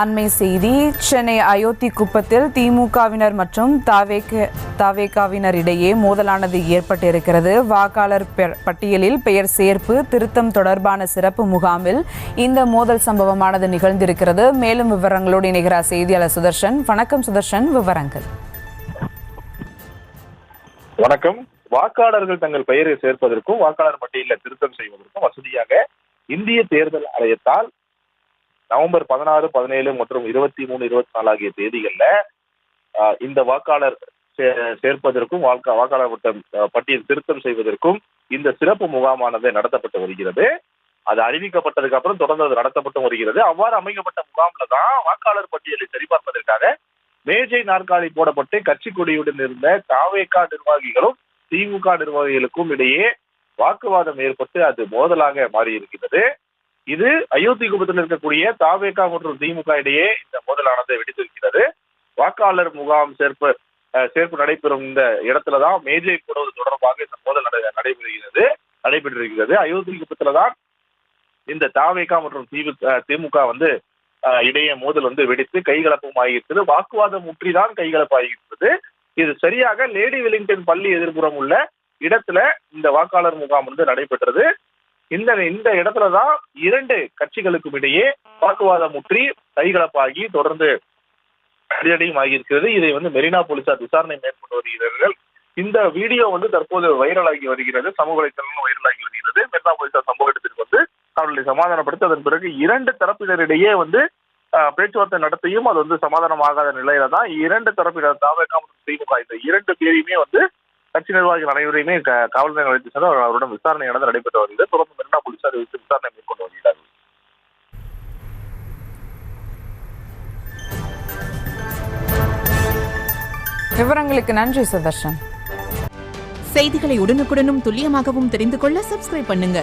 அண்மை செய்தி. சென்னை அயோத்தி குப்பத்தில் திமுகவினர் மற்றும் தவேகாவினர் இடையே மோதலானது ஏற்பட்டிருக்கிறது. வாக்காளர் பட்டியலில் பெயர் சேர்ப்பு திருத்தம் தொடர்பான சிறப்பு முகாமில் இந்த மோதல் சம்பவமானது நிகழ்ந்திருக்கிறது. மேலும் விவரங்களோடு இணைகிறார் செய்தியாளர் சுதர்ஷன். வணக்கம் சுதர்ஷன், விவரங்கள். வணக்கம். வாக்காளர்கள் தங்கள் பெயரை சேர்ப்பதற்கும் வாக்காளர் பட்டியலில் திருத்தம் செய்வதற்கும் வசதியாக இந்திய தேர்தல் ஆணையத்தால் நவம்பர் 16, 17 மற்றும் 23, 24 ஆகிய தேதிகள்ல இந்த வாக்காளர் சேர்ப்பதற்கும் வாக்காளர் பட்டியல் திருத்தம் செய்வதற்கும் இந்த சிறப்பு முகாமானது நடத்தப்பட்டு வருகிறது. அது அறிவிக்கப்பட்டதுக்கு அப்புறம் தொடர்ந்து அது நடத்தப்பட்டு வருகிறது. அவ்வாறு அமைக்கப்பட்ட முகாம்ல தான் வாக்காளர் பட்டியலை சரிபார்ப்பதற்காக மேஜை நாற்காலி போடப்பட்டு கட்சி கொடியுடன் இருந்த தவேகா நிர்வாகிகளும் திமுக நிர்வாகிகளுக்கும் இடையே வாக்குவாதம் ஏற்பட்டு அது மோதலாக மாறி இருக்கிறது. இது அயோத்தி குப்பத்தில் இருக்கக்கூடிய தவேகா மற்றும் திமுக இடையே இந்த மோதலானது வெடித்திருக்கிறது. வாக்காளர் முகாம் சேர்ப்பு நடைபெறும் இந்த இடத்துலதான் மேஜை போடுவது தொடர்பாக இந்த மோதல் நடைபெற்றிருக்கிறது. அயோத்தி குப்பத்துலதான் இந்த தவேகா மற்றும் திமுக இடையே மோதல் வெடித்து கைகலப்பும் ஆகியிருக்கிறது. வாக்குவாதம் முற்றிதான் கைகலப்பு ஆகியிருக்கிறது. இது சரியாக லேடி வெலிங்டன் பள்ளி எதிர்ப்புறம் உள்ள இடத்துல இந்த வாக்காளர் முகாம் நடைபெற்றது. இந்த இடத்துலதான் இரண்டு கட்சிகளுக்கும் இடையே வாக்குவாதம் முற்றி கைகலப்பாகி தொடர்ந்து அடியடியும் ஆகியிருக்கிறது. இதை மெரினா போலீசார் விசாரணை மேற்கொண்டு வருகிறார்கள். இந்த வீடியோ தற்போது வைரலாகி வருகிறது, சமூக வலைதளம் வைரலாகி வருகிறது. மெரினா போலீசார் சம்பவ இடத்திற்கு அவர்களை சமாதானப்படுத்தி அதன் பிறகு இரண்டு தரப்பினரிடையே பேச்சுவார்த்தை நடத்தியும் அது சமாதானமாகாத நிலையில தான் இரண்டு தரப்பினர் தவேகா மற்றும் திமுக இந்த இரண்டு பேரையுமே கட்சி நிர்வாகிகள் அனைவரையுமே காவல்துறை அழைத்து சென்று அவருடன் விசாரணையானது நடைபெற்று வருகிறது. தொடர்ந்து மெரினா போலீசார் விசாரணை மேற்கொண்டு வருகிறார்கள். விவரங்களுக்கு நன்றி சுதர்ஷன். செய்திகளை உடனுக்குடனும் துல்லியமாகவும் தெரிந்து கொள்ள சப்ஸ்கிரைப் பண்ணுங்க.